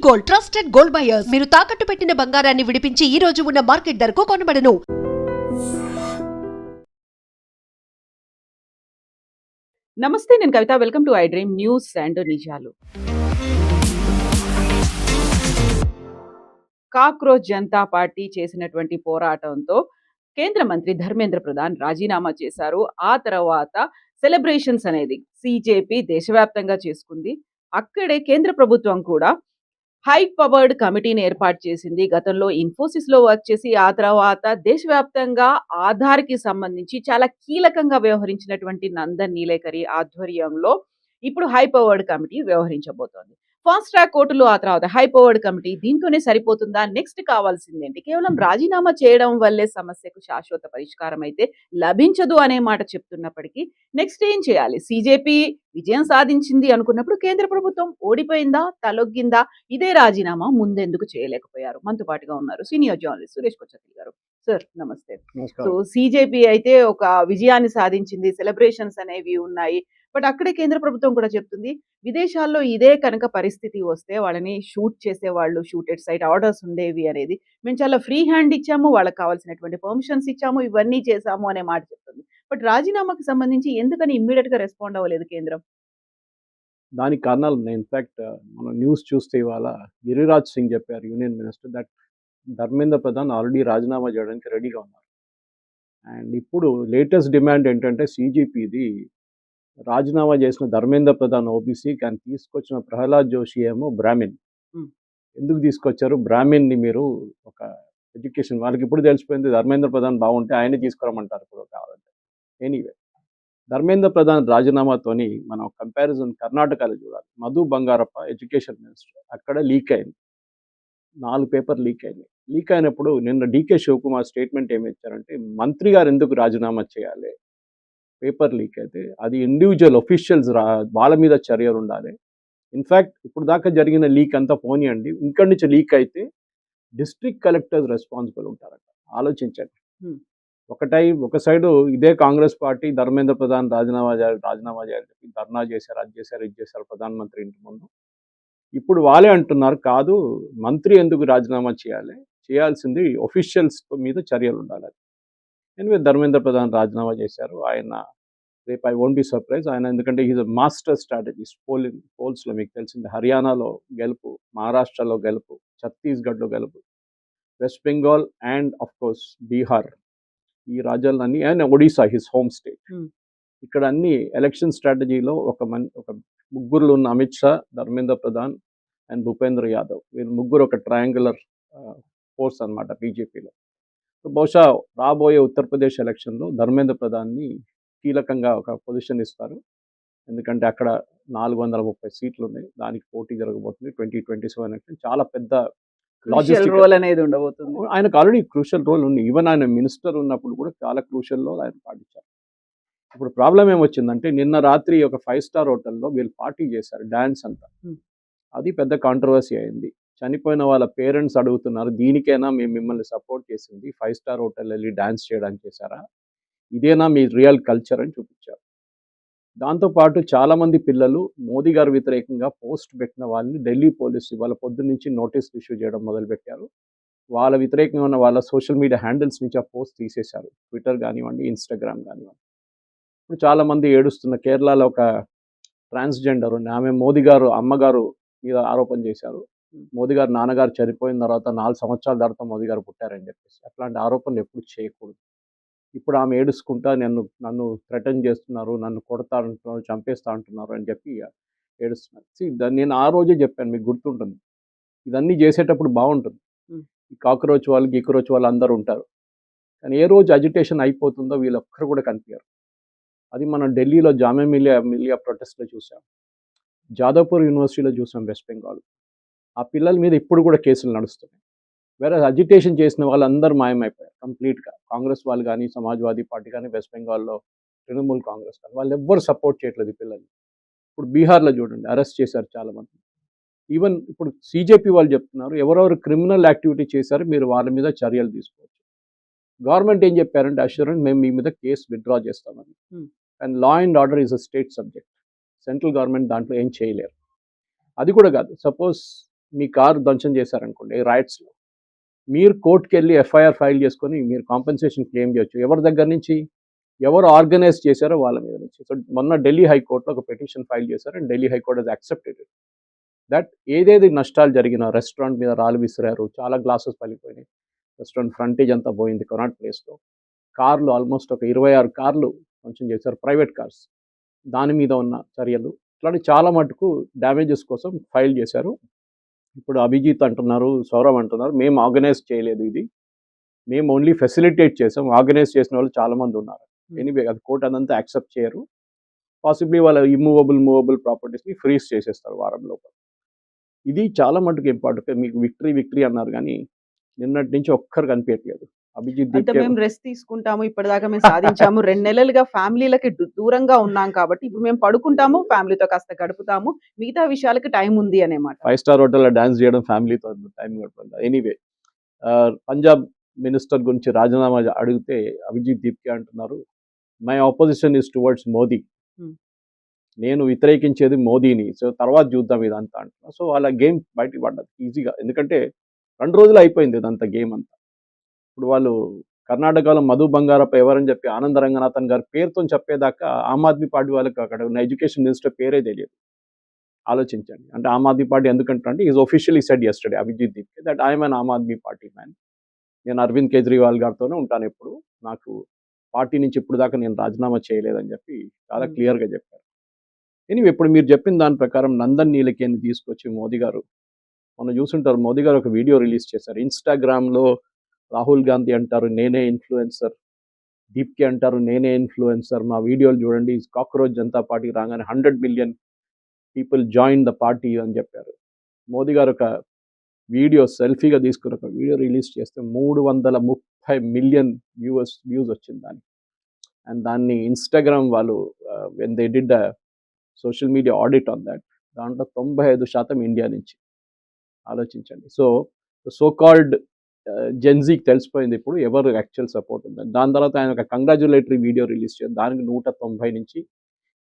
Gold, trusted gold buyers. మీరు తాకట్టు పెట్టిన బంగారాన్ని విడిపించి ఈ రోజు ఉన్న మార్కెట్ ధరకు కొనబడను. నమస్తే, నేను Kavitha. Welcome to I Dream News and నిజాలు. కాక్రోచ్ జనతా పార్టీ చేసినటువంటి పోరాటంతో కేంద్ర మంత్రి ధర్మేంద్ర ప్రధాన్ రాజీనామా చేశారు. ఆ తర్వాత సెలబ్రేషన్స్ అనేది సిజేపీ దేశవ్యాప్తంగా చేసుకుంది. అక్కడే కేంద్ర ప్రభుత్వం కూడా హై పవర్డ్ కమిటీని ఏర్పాటు చేసింది. గతంలో ఇన్ఫోసిస్ లో వర్క్ చేసి ఆ తర్వాత దేశవ్యాప్తంగా ఆధార్కి సంబంధించి చాలా కీలకంగా వ్యవహరించినటువంటి నందన్ నీలేకరి ఆధ్వర్యంలో ఇప్పుడు హై పవర్డ్ కమిటీ వ్యవహరించబోతోంది. ఫాస్ట్ ట్రాక్ కోర్టులు, ఆ తర్వాత హై పవర్డ్ కమిటీ, దీంతోనే సరిపోతుందా? నెక్స్ట్ కావాల్సిందేంటి? కేవలం రాజీనామా చేయడం వల్లే సమస్యకు శాశ్వత పరిష్కారం అయితే లభించదు అనే మాట చెప్తున్నప్పటికీ నెక్స్ట్ ఏం చేయాలి? సిజేపీ విజయం సాధించింది అనుకున్నప్పుడు కేంద్ర ప్రభుత్వం ఓడిపోయిందా, తలొగ్గిందా? ఇదే రాజీనామా ముందెందుకు చేయలేకపోయారు? మనతో పాటుగా ఉన్నారు సీనియర్ జర్నలిస్ట్ సురేష్ కొచ్చతిల్ గారు. సార్ నమస్తే. సో సిజేపీ అయితే ఒక విజయాన్ని సాధించింది, సెలబ్రేషన్స్ అనేవి ఉన్నాయి. బట్ అక్కడే కేంద్ర ప్రభుత్వం కూడా చెప్తుంది, విదేశాల్లో ఇదే కనుక పరిస్థితి వస్తే వాళ్ళని షూట్ చేసేవాళ్ళు, షూటెడ్ సైట్ ఆర్డర్స్ ఉండేవి అనేది. మేము చాలా ఫ్రీ హ్యాండ్ ఇచ్చాము, వాళ్ళకి కావాల్సినటువంటి పర్మిషన్స్ ఇచ్చాము, ఇవన్నీ చేశాము అనే మాట చెప్తుంది. బట్ రాజీనామాకి సంబంధించి ఎందుకని ఇమ్మీడియట్ గా రెస్పాండ్ అవ్వలేదు కేంద్రం? దానికి కారణాలు ఉన్నాయి. ఇన్ఫ్యాక్ట్ మనం న్యూస్ చూస్తే ఇవాళ గిరిరాజ్ సింగ్ చెప్పారు, union minister, that Dharmendra Pradhan already రాజీనామా చేయడానికి రెడీగా ఉన్నారు. అండ్ ఇప్పుడు లేటెస్ట్ డిమాండ్ ఏంటంటే సిజేపీది రాజీనామా చేసిన ధర్మేంద్ర ప్రధాన్ ఓబీసీ, కానీ తీసుకొచ్చిన ప్రహ్లాద్ జోషి ఏమో బ్రాహ్మిన్. ఎందుకు తీసుకొచ్చారు బ్రాహ్మిన్ని? మీరు ఒక ఎడ్యుకేషన్ వాళ్ళకి ఇప్పుడు తెలిసిపోయింది, ధర్మేంద్ర ప్రధాన్ బాగుంటే ఆయనే తీసుకురమ్మంటారు ఇప్పుడు కావాలంటే. ఎనీవే, ధర్మేంద్ర ప్రధాన్ రాజీనామాతోని మనం కంపారిజన్ కర్ణాటకలో చూడాలి. మధు బంగారప్ప ఎడ్యుకేషన్ మినిస్టర్, అక్కడ లీక్ అయింది, 4 పేపర్ లీక్ అయింది. లీక్ అయినప్పుడు నిన్న డీకే శివకుమార్ స్టేట్మెంట్ ఏమి ఇచ్చారంటే, మంత్రి గారు ఎందుకు రాజీనామా చేయాలి? పేపర్ లీక్ అయితే అది ఇండివిజువల్ ఒఫీషియల్స్ వాళ్ళ మీద చర్యలు ఉండాలి. ఇన్ఫ్యాక్ట్ ఇప్పుడు దాకా జరిగిన లీక్ అంతా పోనీయండి, ఇక్కడి నుంచి లీక్ అయితే డిస్ట్రిక్ట్ కలెక్టర్స్ రెస్పాన్సిబుల్ ఉంటారంట. ఆలోచించండి. ఒక సైడు ఇదే కాంగ్రెస్ పార్టీ ధర్మేంద్ర ప్రధాన్ రాజీనామా చేయాలి చెప్పి ధర్నా చేశారు, అది చేశారు, ఇది చేశారు ప్రధానమంత్రి ఇంటి ముందు. ఇప్పుడు వాళ్ళే అంటున్నారు, కాదు మంత్రి ఎందుకు రాజీనామా చేయాల్సింది ఒఫీషియల్స్ మీద చర్యలు ఉండాలి. ఎనివే ధర్మేంద్ర ప్రధాన్ రాజీనామా చేశారు. ఆయన రేపు ఐ వోంట్ బి సర్ప్రైజ్ ఆయన, ఎందుకంటే ఈజ్ అ మాస్టర్ స్ట్రాటజిస్ట్. పోల్స్లో మీకు తెలిసింది, హర్యానాలో గెలుపు, మహారాష్ట్రలో గెలుపు, ఛత్తీస్గఢ్లో గెలుపు, West Bengal and of course Bihar, ఈ రాజ్యాలన్నీ, and Odisha his home state. ఇక్కడ అన్ని ఎలక్షన్ స్ట్రాటజీలో ఒక ముగ్గురు ఉన్న అమిత్ షా, ధర్మేంద్ర ప్రధాన్ అండ్ భూపేంద్ర యాదవ్, వీళ్ళు ముగ్గురు ఒక ట్రయాంగులర్ ఫోర్స్ అనమాట బీజేపీలో. సో బహుశా రాబోయే ఉత్తరప్రదేశ్ ఎలక్షన్లో ధర్మేంద్ర ప్రధాన్ని కీలకంగా ఒక పొజిషన్ ఇస్తారు. ఎందుకంటే అక్కడ 430 సీట్లు ఉన్నాయి, దానికి పోటీ జరగబోతుంది. 2027 ఎలక్షన్ చాలా పెద్ద లాజిస్టిక్ రోల్ అనేది ఉండబోతుంది. ఆయనకు ఆల్రెడీ క్రూషియల్ రోల్ ఉంది. ఈవెన్ ఆయన మినిస్టర్ ఉన్నప్పుడు కూడా చాలా క్రూషియల్ రోల్ ఆయన పాటించారు. ఇప్పుడు ప్రాబ్లం ఏమొచ్చిందంటే, నిన్న రాత్రి ఒక 5 స్టార్ హోటల్లో వీళ్ళు పార్టీ చేశారు, డ్యాన్స్ అంతా. అది పెద్ద కాంట్రవర్సీ అయింది. చనిపోయిన వాళ్ళ పేరెంట్స్ అడుగుతున్నారు, దీనికైనా మేము మిమ్మల్ని సపోర్ట్ చేసింది? 5 స్టార్ హోటల్ వెళ్ళి డ్యాన్స్ చేయడానికి చేశారా? ఇదేనా మీ రియల్ కల్చర్ అని చూపించారు. దాంతోపాటు చాలామంది పిల్లలు మోదీ గారు వ్యతిరేకంగా పోస్ట్ పెట్టిన వాళ్ళని ఢిల్లీ పోలీసు ఇవాళ పొద్దున్నుంచి నోటీసులు ఇష్యూ చేయడం మొదలుపెట్టారు. వాళ్ళ వ్యతిరేకంగా ఉన్న వాళ్ళ సోషల్ మీడియా హ్యాండిల్స్ నుంచి ఆ పోస్ట్ తీసేశారు, ట్విట్టర్ కానివ్వండి, ఇన్స్టాగ్రామ్ కానివ్వండి. ఇప్పుడు చాలామంది ఏడుస్తున్న, కేరళలో ఒక ట్రాన్స్జెండర్ ఉంది, ఆమె మోదీ గారు అమ్మగారు మీద ఆరోపణ చేశారు. మోదీ గారు నాన్నగారు చనిపోయిన తర్వాత 4 సంవత్సరాల తర్వాత మోదీ గారు పుట్టారని చెప్పేసి. అట్లాంటి ఆరోపణలు ఎప్పుడు చేయకూడదు. ఇప్పుడు ఆమె ఏడుచుకుంటా నన్ను థ్రెటన్ చేస్తున్నారు, నన్ను కొడతా అంటున్నారు, చంపేస్తా అంటున్నారు అని చెప్పి ఏడుస్తున్నారు. నేను ఆ రోజే చెప్పాను, మీకు గుర్తుంటుంది, ఇదన్నీ చేసేటప్పుడు బాగుంటుంది, ఈ కాక్రోచ్ వాళ్ళు గిక్రోచ్ వాళ్ళు అందరూ ఉంటారు, కానీ ఏ రోజు అజిటేషన్ అయిపోతుందో వీళ్ళొక్కరు కూడా కనిపించారు. అది మనం ఢిల్లీలో జామియా మిలియా ప్రొటెస్ట్లో చూసాం, జాదవ్పూర్ యూనివర్సిటీలో చూసాం, వెస్ట్ బెంగాల్. ఆ పిల్లల మీద ఇప్పుడు కూడా కేసులు నడుస్తున్నాయి. వేరే అజిటేషన్ చేసిన వాళ్ళందరూ మాయమైపోయారు కంప్లీట్గా. కాంగ్రెస్ వాళ్ళు కానీ, సమాజ్వాదీ పార్టీ కానీ, వెస్ట్ బెంగాల్లో తృణమూల్ కాంగ్రెస్ కానీ, వాళ్ళు ఎవ్వరు సపోర్ట్ చేయట్లేదు ఈ పిల్లల్ని. ఇప్పుడు బీహార్లో చూడండి, అరెస్ట్ చేశారు చాలామంది. ఈవెన్ ఇప్పుడు సిజేపీ వాళ్ళు చెప్తున్నారు, ఎవరెవరు క్రిమినల్ యాక్టివిటీ చేశారో మీరు వాళ్ళ మీద చర్యలు తీసుకోవచ్చు. గవర్నమెంట్ ఏం చెప్పారంటే, అష్యూరెన్స్ మేము మీ మీద కేసు విత్డ్రా చేస్తామని. And law and order is a state subject, central government దాంట్లో ఏం చేయలేరు. అది కూడా కాదు, సపోజ్ మీ కారు ధ్వంసం చేశారనుకోండి రైట్స్లో, మీరు కోర్టుకెళ్ళి ఎఫ్ఐఆర్ ఫైల్ చేసుకొని మీరు కాంపెన్సేషన్ క్లెయిమ్ చేయొచ్చు. ఎవరి దగ్గర నుంచి? ఎవరు ఆర్గనైజ్ చేశారో వాళ్ళ మీద నుంచి. సో మొన్న ఢిల్లీ హైకోర్టులో ఒక పిటిషన్ ఫైల్ చేశారు and Delhi high court has accepted it. That ఏదేది నష్టాలు జరిగిన రెస్టారెంట్ మీద రాళ్ళు విసిరారు, చాలా గ్లాసెస్ పలిపోయినాయి, రెస్టారెంట్ ఫ్రంటేజ్ అంతా పోయింది కొనాట్ ప్లేస్లో, కార్లు ఆల్మోస్ట్ ఒక 26 కార్లు కొంచెం చేశారు, ప్రైవేట్ కార్స్, దాని మీద ఉన్న చర్యలు, ఇట్లాంటి చాలా మటుకు డ్యామేజెస్ కోసం ఫైల్ చేశారు. ఇప్పుడు అభిజిత్ అంటున్నారు, సౌరవ్ అంటున్నారు, మేము ఆర్గనైజ్ చేయలేదు ఇది, మేము ఓన్లీ ఫెసిలిటేట్ చేసాం, ఆర్గనైజ్ చేసిన వాళ్ళు చాలామంది ఉన్నారు. ఎనీవే అది కోర్టు అదంతా యాక్సెప్ట్ చేయరు. పాసిబ్లీ వాళ్ళ మూవబుల్ ప్రాపర్టీస్ని ఫ్రీజ్ చేసేస్తారు వారం లోపల. ఇది చాలా మటుకు ఇంపార్టెంట్. మీకు విక్టరీ అన్నారు కానీ నిన్నటి నుంచి ఒక్కరు కనిపించట్లేదు. అభిజిత్ అంటే దీప్కే మేము రెస్ట్ తీసుకుంటాము, ఇప్పటిదాకా మేము సాధించాము, 2 నెలలుగా ఫ్యామిలీలకి దూరంగా ఉన్నాం కాబట్టి ఇప్పుడు మేము పడుకుంటాము, ఫ్యామిలీతో కాస్త గడుపుతాము, మిగతా విషయాలకి టైం ఉంది అనే మాట. 5 స్టార్ హోటల్లో డాన్స్ చేయడం ఫ్యామిలీతో టైం గడపడం. ఎనీవే పంజాబ్ మినిస్టర్ గురించి రాజీనామా అడిగితే అభిజిత్ దీప్కే అంటున్నారు, my opposition is towards Modi, నేను వ్యతిరేకించేది మోదీని, సో తర్వాత చూద్దాం ఇదంతా అంటున్నా. సో వాళ్ళ గేమ్ బయటికి పడ్డది ఈజీగా, ఎందుకంటే 2 రోజులు అయిపోయింది ఇదంతా గేమ్ అంతా. ఇప్పుడు వాళ్ళు కర్ణాటకలో మధు బంగారప్ప ఎవరని చెప్పి ఆనంద రంగనాథన్ గారి పేరుతో చెప్పేదాకా ఆమ్ ఆద్మీ పార్టీ వాళ్ళకి అక్కడ ఉన్న ఎడ్యుకేషన్ మినిస్టర్ పేరే తెలియదు. ఆలోచించండి. అంటే ఆమ్ ఆద్మీ పార్టీ ఎందుకంటే is officially said yesterday Abhijit Deepke that I'm an Aam Aadmi party man, నేను అరవింద్ కేజ్రీవాల్ గారితోనే ఉంటాను ఎప్పుడు, నాకు పార్టీ నుంచి ఇప్పుడు దాకా నేను రాజీనామా చేయలేదని చెప్పి చాలా క్లియర్గా చెప్పారు. ఎనీవే ఇప్పుడు మీరు చెప్పిన దాని ప్రకారం నందన్ నీలకేని తీసుకొచ్చి మోదీ గారు, మనం చూసుంటారు, మోదీ గారు ఒక వీడియో రిలీజ్ చేశారు ఇన్స్టాగ్రామ్లో. రాహుల్ గాంధీ అంటారు నేనే ఇన్ఫ్లుయెన్సర్, దీప్కే అంటారు నేనే ఇన్ఫ్లుయెన్సర్, మా వీడియోలు చూడండి, కాక్రోచ్ జనతా పార్టీ రాగానే 100 million people join the party అని చెప్పారు. మోదీ గారు ఒక వీడియో సెల్ఫీగా తీసుకుని ఒక వీడియో రిలీజ్ చేస్తే 330 మిలియన్ వ్యూస్ వచ్చింది దానికి. అండ్ దాన్ని ఇన్స్టాగ్రామ్ వాళ్ళు when they did the social media audit on that, దాంట్లో 95% ఇండియా నుంచి. ఆలోచించండి. సో కాల్డ్ జెన్జీకి తెలిసిపోయింది ఇప్పుడు ఎవరు యాక్చువల్ సపోర్ట్ ఉందని. దాని తర్వాత ఆయన ఒక కంగ్రాచులేటరీ వీడియో రిలీజ్ చేశారు, దానికి 190 నుంచి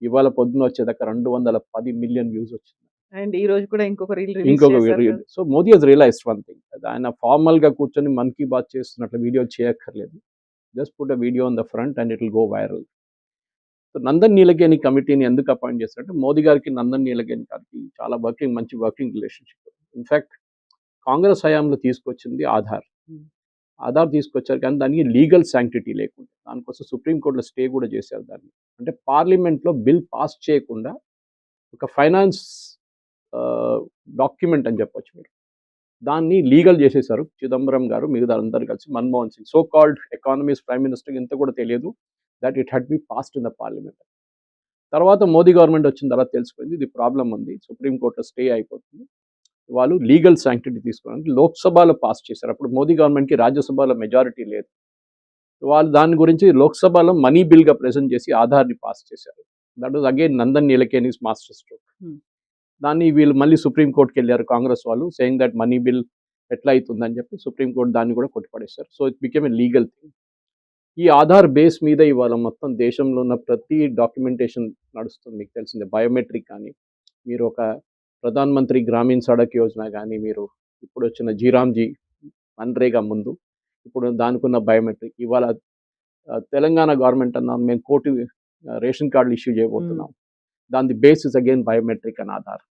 ఇవాళ పొద్దున వచ్చేదాకా 210 మిలియన్ వ్యూస్ వచ్చింది. అండ్ ఈ రోజు కూడా ఇంకొక reel. So Modi he's realized one thing, ఆయన ఫార్మల్గా కూర్చొని మన్ కీ బాత్ చేస్తున్నట్లు వీడియో చేయక్కర్లేదు, just put a video on the front and it will go viral. So Nandan Nilekani కమిటీని ఎందుకు అపాయింట్ చేస్తారంటే మోదీ గారికి నందన్ నీలకేని గారికి చాలా మంచి వర్కింగ్ రిలేషన్షిప్. ఇన్ఫ్యాక్ట్ కాంగ్రెస్ హయాంలో తీసుకొచ్చింది ఆధార్ తీసుకొచ్చారు, కానీ దానికి లీగల్ శాంక్టిటీ లేకుండా, దానికోసం సుప్రీంకోర్టులో స్టే కూడా చేశారు దాన్ని. అంటే పార్లమెంట్లో బిల్ పాస్ చేయకుండా ఒక ఫైనాన్స్ డాక్యుమెంట్ అని చెప్పొచ్చు మీరు, దాన్ని లీగల్ చేసేసారు చిదంబరం గారు, మిగతా అందరు కలిసి. Manmohan Singh so called economies prime minister ఇంత కూడా తెలియదు that it had be passed in the parliament. తర్వాత మోదీ గవర్నమెంట్ వచ్చిన తర్వాత తెలిసిపోయింది ఇది ప్రాబ్లం ఉంది, సుప్రీంకోర్టులో స్టే అయిపోతుంది, వాళ్ళు లీగల్ శాంక్టిటీ తీసుకోవడానికి లోక్సభలో పాస్ చేశారు. అప్పుడు మోదీ గవర్నమెంట్కి రాజ్యసభలో మెజారిటీ లేదు, వాళ్ళు దాని గురించి లోక్సభలో మనీ బిల్గా ప్రెజెంట్ చేసి ఆధార్ని పాస్ చేశారు. That was again Nandan Nilekani's master stroke. దాన్ని వీళ్ళు మళ్ళీ సుప్రీంకోర్టుకి వెళ్ళారు కాంగ్రెస్ వాళ్ళు, సేయింగ్ దట్ మనీ బిల్ ఎట్లా అవుతుందని చెప్పి సుప్రీంకోర్టు దాన్ని కూడా కొట్టిపడేశారు. So it became a legal thing. ఈ ఆధార్ బేస్ మీద ఇవాళ మొత్తం దేశంలో ఉన్న ప్రతి డాక్యుమెంటేషన్ నడుస్తుంది. మీకు తెలిసిందే బయోమెట్రిక్ కానీ, మీరు ఒక ప్రధాన్ మంత్రి గ్రామీణ సడక్ యోజన కానీ, మీరు ఇప్పుడు వచ్చిన జీరామ్జీ మన్రేగా ముందు ఇప్పుడు దానికి ఉన్న బయోమెట్రిక్, ఇవాళ తెలంగాణ గవర్నమెంట్ అన్నాం మేము కోటి రేషన్ కార్డులు ఇష్యూ చేయబోతున్నాం, దాని basis again biometric and Aadhaar.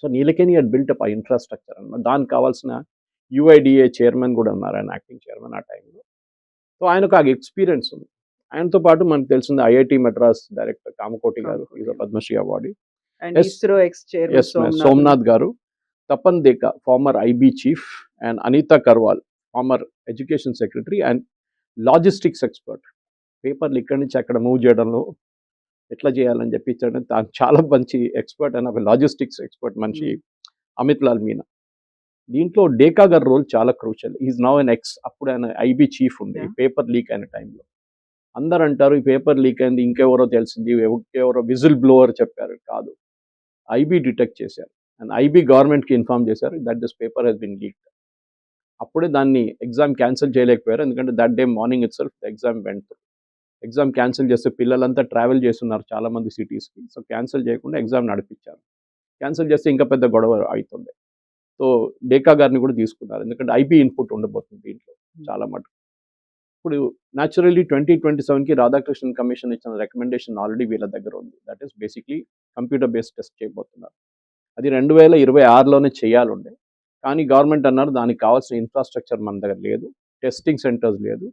So Nilekani had built up ఆ ఇన్ఫ్రాస్ట్రక్చర్ అన్నమాట. దానికి కావాల్సిన యుఐడిఏ చైర్మన్ కూడా ఉన్నారు, ఆయన యాక్టింగ్ చైర్మన్ ఆ టైంలో. సో ఆయనకు ఆ ఎక్స్పీరియన్స్ ఉంది. ఆయనతో పాటు మనకు తెలిసింది IIT Madras director Kamakoti garu, is a Padmashri award. Somnath garu, Tapan Deka former IB chief, and Anita Karwal former education secretary and logistics expert. పేపర్లు ఇక్కడి నుంచి అక్కడ మూవ్ చేయడంలో ఎట్లా చేయాలని చెప్పి చాలా మంచి ఎక్స్పర్ట్ అండ్ ఒక లాజిస్టిక్స్ ఎక్స్పర్ట్ మనిషి అమిత్ లాల్ మీనా. దీంట్లో డేకా గారి రోల్ చాలా క్రూషియల్. ఈజ్ నౌ ఎన్ అప్పుడు ఆయన ఐబీ చీఫ్ ఉంది పేపర్ లీక్ అయిన టైంలో. అందరు అంటారు ఈ పేపర్ లీక్ అయింది ఇంకెవరో తెలిసింది, ఎవరో విజిల్ బ్లోవర్ చెప్పారు, కాదు, ఐబీ డిటెక్ట్ చేశారు అండ్ ఐబీ గవర్నమెంట్కి ఇన్ఫార్మ్ చేశారు that this paper has been leaked. అప్పుడే దాన్ని ఎగ్జామ్ క్యాన్సిల్ చేయలేకపోయారు, ఎందుకంటే that day morning itself the exam went through. Exam cancel చేస్తే పిల్లలంతా ట్రావెల్ చేస్తున్నారు చాలామంది సిటీస్కి, సో క్యాన్సిల్ చేయకుండా ఎగ్జామ్ నడిపించారు. క్యాన్సిల్ చేస్తే ఇంకా పెద్ద గొడవ అవుతుండే. సో డేకా గారిని కూడా తీసుకున్నారు, ఎందుకంటే ఐబీ ఇన్పుట్ ఉండబోతుంది దీంట్లో చాలా మటుకు. ఇప్పుడు న్యాచురల్లీ 2027కి రాధాకృష్ణన్ కమిషన్ ఇచ్చిన రికమెండేషన్ ఆల్రెడీ వీళ్ళ దగ్గర ఉంది. That is basically computer based test చేయబోతున్నారు. అది 2026లోనే చేయాలండే, కానీ గవర్నమెంట్ అన్నారు దానికి కావాల్సిన ఇన్ఫ్రాస్ట్రక్చర్ మన దగ్గర లేదు, టెస్టింగ్ సెంటర్స్ లేదు.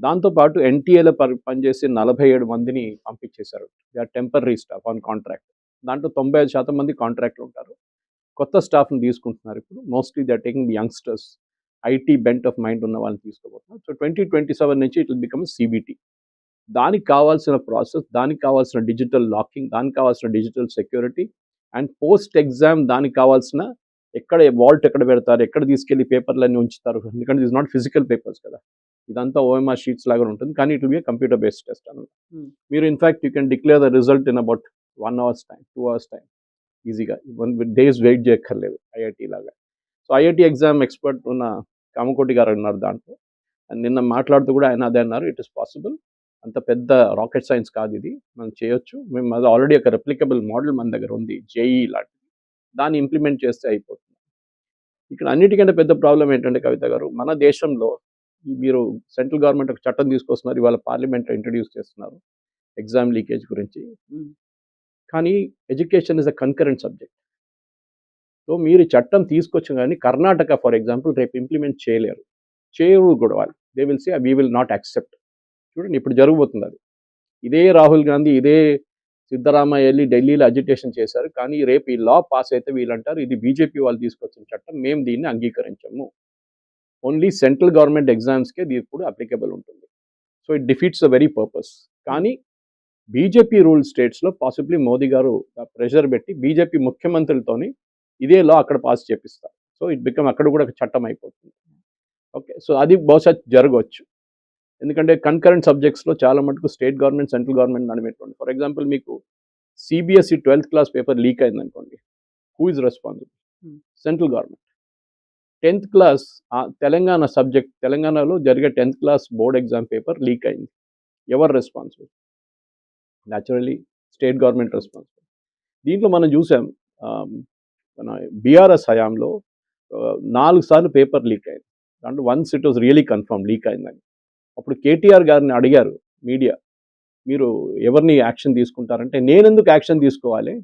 దాంతోపాటు ఎన్టీఏలో పనిచేసి 47 మందిని పంపించేశారు. They are temporary staff on contract. దాంట్లో 95% మంది కాంట్రాక్ట్లు ఉంటారు. కొత్త స్టాఫ్ని తీసుకుంటున్నారు ఇప్పుడు. Mostly they are taking the youngsters, IT bent of mind ఉన్న వాళ్ళని తీసుకోబోతున్నారు. సో 2027 నుంచి ఇట్ విల్ బికమ్ సిబిటి. దానికి కావాల్సిన ప్రాసెస్, దానికి కావాల్సిన డిజిటల్ లాకింగ్, దానికి కావాల్సిన digital security and post exam దానికి కావాల్సిన ఎక్కడ వాల్ట్ ఎక్కడ పెడతారు, ఎక్కడ తీసుకెళ్లి పేపర్లన్నీ ఉంచుతారు, ఎందుకంటే ఇస్ నాట్ ఫిజికల్ పేపర్స్ కదా, ఇదంతా ఓఎంఆర్ షీట్స్ లాగా ఉంటుంది, కానీ it will B computer based test అనమాట. మీరు in fact you can declare the result in about 1 hour's time, 2 hours time ఈజీగా, 1 days వెయిట్ చేయక్కర్లేదు ఐఐటి లాగా. సో ఐఐటి ఎగ్జామ్ ఎక్స్పర్ట్ ఉన్న కామకోటి గారు అన్నారు దాంట్లో, అండ్ నిన్న మాట్లాడుతూ కూడా ఆయన అదే అన్నారు, ఇట్ ఇస్ పాసిబుల్, అంత పెద్ద రాకెట్ సైన్స్ కాదు ఇది, మనం చేయొచ్చు, మేము అది ఆల్రెడీ ఒక రెప్లికబుల్ మోడల్ మన దగ్గర ఉంది జేఈ లాంటిది, దాన్ని ఇంప్లిమెంట్ చేస్తే అయిపోతుంది. ఇక్కడ అన్నిటికంటే పెద్ద ప్రాబ్లం ఏంటంటే కవిత గారు, మన దేశంలో మీరు సెంట్రల్ గవర్నమెంట్ ఒక చట్టం తీసుకొస్తున్నారు, ఇవాళ పార్లమెంట్లో ఇంట్రడ్యూస్ చేస్తున్నారు ఎగ్జామ్ లీకేజ్ గురించి, కానీ education is a concurrent subject. So మీరు చట్టం తీసుకొచ్చు కానీ కర్ణాటక ఫర్ ఎగ్జాంపుల్ రేపు ఇంప్లిమెంట్ చేయరు కూడా వాళ్ళు, they will say we will not accept. చూడండి ఇప్పుడు జరగబోతుంది అది. ఇదే రాహుల్ గాంధీ, ఇదే సిద్ధరామయ్య వెళ్ళి ఢిల్లీలో అజిటేషన్ చేశారు, కానీ రేపు ఈ లా పాస్ అయితే వీళ్ళంటారు ఇది బీజేపీ వాళ్ళు తీసుకొచ్చిన చట్టం, మేము దీన్ని అంగీకరించము, ఓన్లీ సెంట్రల్ గవర్నమెంట్ ఎగ్జామ్స్కే ఇది ఇప్పుడు అప్లికబుల్ ఉంటుంది. So it defeats the very purpose. కానీ బీజేపీ రూల్ స్టేట్స్లో పాసిబ్లీ మోదీ గారు ప్రెషర్ పెట్టి బీజేపీ ముఖ్యమంత్రులతోని ఇదే లా అక్కడ పాస్ చేపిస్తారు. సో ఇట్ బికమ్ అక్కడ కూడా ఒక చట్టం అయిపోతుంది. ఓకే, సో అది బహుశా జరగవచ్చు, ఎందుకంటే కన్కరెంట్ సబ్జెక్ట్స్లో చాలా మటుకు స్టేట్ గవర్నమెంట్ సెంట్రల్ గవర్నమెంట్ నడిపెట్టుకోండి. ఫర్ ఎగ్జాంపుల్ మీకు CBSE 12th class paper leak అయింది అనుకోండి, who is responsible? Central government. 10th class Telangana subject, తెలంగాణలో జరిగే 10th class board exam paper leak అయింది, ఎవరు responsible? Naturally state government responsible. దీంట్లో మనం చూసాం మన బీఆర్ఎస్ హయాంలో 4 సార్లు పేపర్ లీక్ అయింది, దాంట్లో once it was really confirm leak అయిందని. అప్పుడు కేటీఆర్ గారిని అడిగారు మీడియా, మీరు ఎవరిని యాక్షన్ తీసుకుంటారంటే, నేనెందుకు యాక్షన్ తీసుకోవాలి,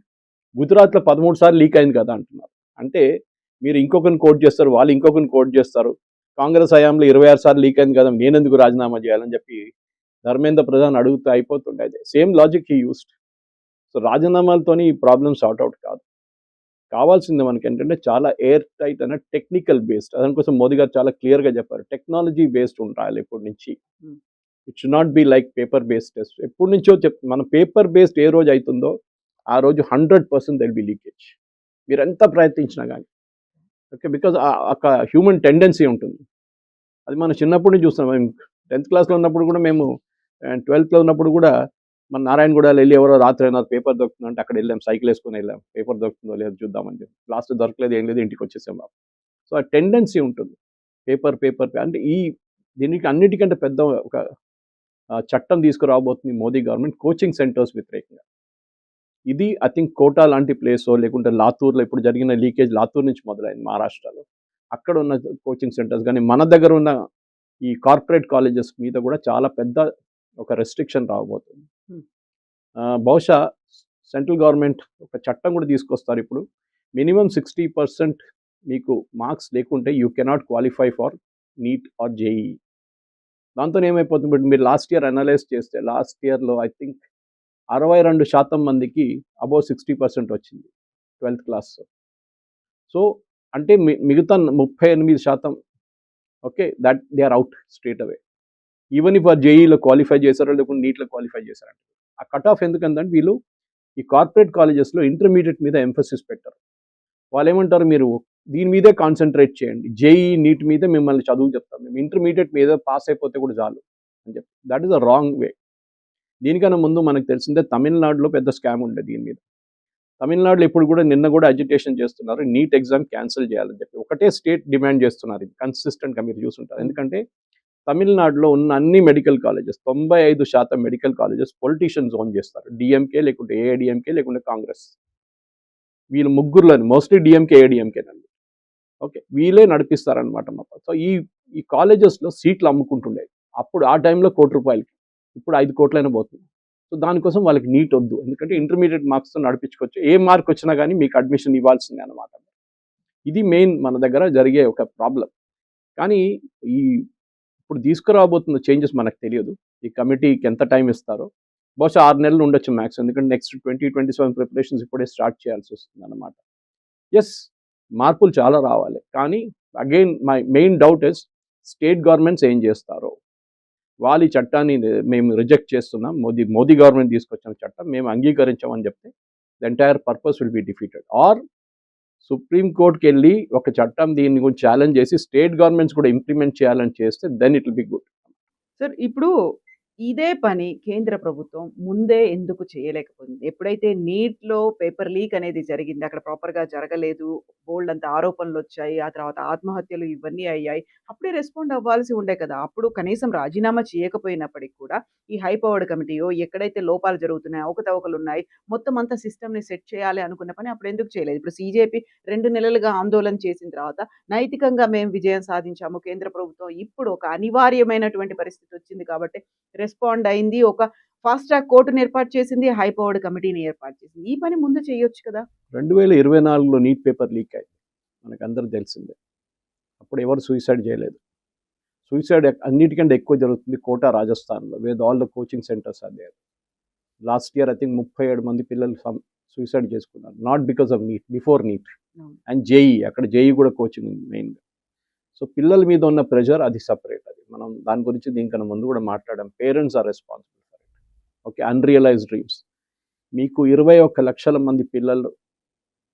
గుజరాత్లో 13 సార్లు లీక్ అయింది కదా అంటున్నారు. అంటే మీరు ఇంకొకరిని కోట్ చేస్తారు, వాళ్ళు ఇంకొకరిని కోట్ చేస్తారు, కాంగ్రెస్ హయాంలో 26 సార్లు లీక్ అయింది కదా, నేనెందుకు రాజీనామా చేయాలని చెప్పి ధర్మేంద్ర ప్రధాన్ అడుగుతూ అయిపోతుండే. Same logic he used. So రాజీనామాలతోని ఈ ప్రాబ్లమ్ సార్ట్ అవుట్ కాదు, కావాల్సింది మనకి ఏంటంటే చాలా ఎయిర్ టైట్ అనే టెక్నికల్ బేస్డ్, దానికోసం మోదీ గారు చాలా క్లియర్గా చెప్పారు, టెక్నాలజీ బేస్డ్ ఉండాలి ఇప్పటి నుంచి, it should not be like paper based test. ఎప్పటి నుంచో మన పేపర్ బేస్డ్ ఏ రోజు అవుతుందో ఆ రోజు 100% దెల్ బి లీకేజ్, మీరు ఎంత ప్రయత్నించినా కానీ. ఓకే, బికాజ్ ఒక హ్యూమన్ టెండెన్సీ ఉంటుంది, అది మనం చిన్నప్పటి నుంచి చూస్తున్నాం. మేము 10th క్లాస్లో ఉన్నప్పుడు కూడా, మేము 12thలో ఉన్నప్పుడు కూడా మన నారాయణగూడలో వెళ్ళి ఎవరో రాత్రి అయినారు పేపర్ దొరుకుతుందంటే అక్కడ వెళ్ళాం, సైకిల్ వేసుకొని వెళ్ళాం, పేపర్ దొరుకుతుందో లేదో చూద్దామని చెప్పి, లాస్ట్ దొరకలేదు, ఏం లేదు, ఇంటికి వచ్చేసాం బాబు. సో ఆ టెండెన్సీ ఉంటుంది పేపర్ అంటే దీనికి అన్నిటికంటే పెద్ద ఒక చట్టం తీసుకురాబోతుంది మోదీ గవర్నమెంట్, కోచింగ్ సెంటర్స్ వ్యతిరేకంగా. ఇది ఐ థింక్ కోటా లాంటి ప్లేసో లేకుంటే లాతూర్లో ఇప్పుడు జరిగిన లీకేజ్ లాతూర్ నుంచి మొదలైంది మహారాష్ట్రలో, అక్కడ ఉన్న కోచింగ్ సెంటర్స్ కానీ మన దగ్గర ఉన్న ఈ కార్పొరేట్ కాలేజెస్ మీద కూడా చాలా పెద్ద ఒక రెస్ట్రిక్షన్ రాబోతుంది. బహుశా సెంట్రల్ గవర్నమెంట్ ఒక చట్టం కూడా తీసుకొస్తారు ఇప్పుడు, మినిమం 60% మీకు మార్క్స్ లేకుంటే you cannot qualify for NEET are JEE. దాంతో ఏమైపోతుంది, బట్ మీరు లాస్ట్ ఇయర్ అనలైజ్ చేస్తే లాస్ట్ ఇయర్లో ఐ థింక్ 62% మందికి అబౌవ్ 60% వచ్చింది 12th క్లాస్. సో అంటే మిగతా 38%, okay, that they are out straight away, even if ఆ జేఈలో క్వాలిఫై చేశారో లేకుంటే నీట్లో క్వాలిఫై చేశారంటే. ఆ కట్ ఆఫ్ ఎందుకంటే వీళ్ళు ఈ కార్పొరేట్ కాలేజెస్లో ఇంటర్మీడియట్ మీద ఎంఫసిస్ పెట్టారు. వాళ్ళు ఏమంటారు, మీరు దీని మీదే కాన్సన్ట్రేట్ చేయండి, జేఈ నీట్ మీద మిమ్మల్ని చదువు చెప్తాం, మేము ఇంటర్మీడియట్ మీద పాస్ అయిపోతే కూడా చాలు అని చెప్పి. That is a wrong way. దీనికన్నా ముందు మనకు తెలిసిందే తమిళనాడులో పెద్ద స్కామ్ ఉండే దీని మీద. తమిళనాడులో ఇప్పుడు కూడా నిన్న కూడా అజిటేషన్ చేస్తున్నారు, నీట్ ఎగ్జామ్ క్యాన్సిల్ చేయాలని చెప్పి. ఒకటే స్టేట్ డిమాండ్ చేస్తున్నారు, ఇది కన్సిస్టెంట్గా మీరు చూసుంటారు. ఎందుకంటే తమిళనాడులో ఉన్న అన్ని medical colleges 95% medical colleges politicians own చేస్తారు, డిఎంకే లేకుంటే ఏఐడిఎంకే లేకుంటే కాంగ్రెస్. వీళ్ళు ముగ్గురులోని మోస్ట్లీ డిఎంకే ఏఐడిఎంకేనండి. ఓకే, వీళ్ళే నడిపిస్తారనమాట మొత్తం. సో ఈ కాలేజెస్లో సీట్లు అమ్ముకుంటుండేవి అప్పుడు ఆ టైంలో ₹1,00,00,000, ఇప్పుడు 5 కోట్లైనా పోతుంది. సో దానికోసం వాళ్ళకి నీట్ వద్దు, ఎందుకంటే ఇంటర్మీడియట్ మార్క్స్తో నడిపించుకోవచ్చు, ఏ మార్క్ వచ్చినా కానీ మీకు అడ్మిషన్ ఇవ్వాల్సిందే అనమాట. ఇది మెయిన్ మన దగ్గర జరిగే ఒక ప్రాబ్లం. కానీ ఈ ఇప్పుడు తీసుకురాబోతున్న చేంజెస్ మనకు తెలియదు, ఈ కమిటీకి ఎంత టైం ఇస్తారో. బహుశా 6 నెలలు ఉండొచ్చు మ్యాక్స్, ఎందుకంటే నెక్స్ట్ 2027 ప్రిపరేషన్స్ ఇప్పుడే స్టార్ట్ చేయాల్సి వస్తుంది అనమాట. ఎస్, మార్పులు చాలా రావాలి, కానీ again my main doubt is state governments ఏం చేస్తారో. వాళ్ళు ఈ చట్టాన్ని మేము రిజెక్ట్ చేస్తున్నాం, మోదీ గవర్నమెంట్ తీసుకొచ్చిన చట్టం మేము అంగీకరించామని చెప్తే the entire purpose will be defeated. Or supreme కోర్టుకి వెళ్ళి ఒక చట్టం దీన్ని గురించి ఛాలెంజ్ చేసి స్టేట్ గవర్నమెంట్స్ కూడా ఇంప్లిమెంట్ చేయాలని చేస్తే then it will be good. Sir, ఇప్పుడు ఇదే పని కేంద్ర ప్రభుత్వం ముందే ఎందుకు చేయలేకపోయింది? ఎప్పుడైతే నీట్‌లో పేపర్ లీక్ అనేది జరిగింది, అక్కడ ప్రాపర్‌గా జరగలేదు, బోలెడంత ఆరోపణలొచ్చాయి, ఆ తర్వాత ఆత్మహత్యలు ఇవన్నీ అయ్యాయి. అప్పుడే రెస్పాండ్ అవ్వాల్సి ఉండే కదా! అప్పుడు కనీసం రాజీనామా చేయకపోయినప్పటికి కూడా ఈ హై పవర్డ్ కమిటీయో, ఎక్కడైతే లోపాలు జరుగుతున్నాయో, అవకతవకలున్నాయి, మొత్తం అంతా సిస్టమ్‌ని సెట్ చేయాలి అనుకున్న పని అప్పుడెందుకు చేయలేదు? ఇప్పుడు సీజేపీ 2 నెలలుగా ఆందోళన చేసిన తర్వాత నైతికంగా మేము విజయం సాధించాము, కేంద్ర ప్రభుత్వం ఇప్పుడు ఒక అనివార్యమైనటువంటి పరిస్థితి వచ్చింది కాబట్టి రెస్పాండ్ అయింది. ఒక ఫాస్ట్ ట్రాక్ కోర్టుని ఏర్పాటు చేసింది. హై పవర్డ్ కమిటీని ఏర్పాటు చేసింది. ఈ పని ముందు చేయొచ్చు కదా! 2024లో నీట్ పేపర్ లీక్ అయింది, మనకందరూ తెలిసిందే. అప్పుడు ఎవరు సూసైడ్ చేయలేదు. సూసైడ్ అన్నిటికంటే ఎక్కువ జరుగుతుంది కోటా, రాజస్థాన్లో, where all the coaching centres are there. Last year I think 37 మంది పిల్లలు సూసైడ్ చేసుకున్నారు, not because of NEET, before NEET and JEE. అక్కడ జేఈ కూడా కోచింగ్ ఉంది మెయిన్గా. సో పిల్లల మీద ఉన్న ప్రెషర్ అది సపరేట్, అది మనం దాని గురించి దీనికన్నా ముందు కూడా మాట్లాడాం. Parents are responsible for it. Okay, unrealised dreams. మీకు 21 లక్షల మంది పిల్లలు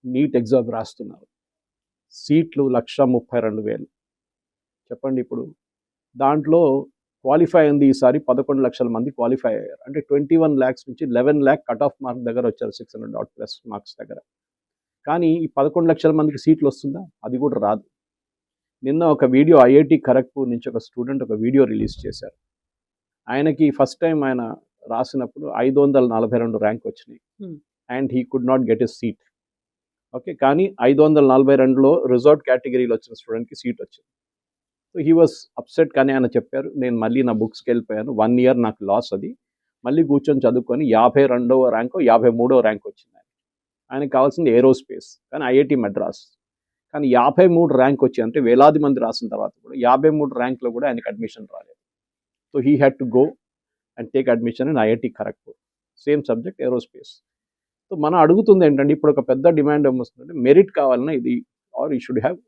నీట్ ఎగ్జామ్ రాస్తున్నారు, సీట్లు 1,32,000. చెప్పండి, ఇప్పుడు దాంట్లో క్వాలిఫై అయింది ఈసారి 11 లక్షల మంది క్వాలిఫై అయ్యారు. అంటే 21 lakhs నుంచి 11 lakh కట్ ఆఫ్ మార్క్ దగ్గర వచ్చారు, 600 ప్లస్ మార్క్స్ దగ్గర. కానీ ఈ 11 లక్షల మందికి సీట్లు వస్తుందా? అది కూడా రాదు. నిన్న ఒక వీడియో ఐఐటి ఖరగ్పూర్ నుంచి ఒక స్టూడెంట్ ఒక వీడియో రిలీజ్ చేశారు. ఆయనకి ఫస్ట్ టైం ఆయన రాసినప్పుడు 542 ర్యాంక్ వచ్చినాయి and he could not get a seat. Okay, కానీ 542లో రిజర్వ్ కేటగిరీలో వచ్చిన స్టూడెంట్కి సీట్ వచ్చింది. So he was upset. కానీ ఆయన చెప్పారు, నేను మళ్ళీ నా బుక్స్కి వెళ్ళిపోయాను, 1 year నాకు లాస్, అది మళ్ళీ కూర్చొని చదువుకొని 52వ ర్యాంకో 53వ ర్యాంక్ వచ్చింది. ఆయనకు కావాల్సింది ఏరోస్పేస్, కానీ ఐఐటి మద్రాస్. కానీ 53 ర్యాంక్ వచ్చి, అంటే వేలాది మంది రాసిన తర్వాత కూడా 53 ర్యాంక్లో కూడా ఆయనకు అడ్మిషన్ రాలేదు. So he had to go and take admission in IIT Kharagpur, same subject aerospace. So మనం అడుగుతుంది ఏంటంటే, ఇప్పుడు ఒక పెద్ద డిమాండ్ ఏమొస్తుందంటే మెరిట్ కావాలన్నా ఇది, or you should have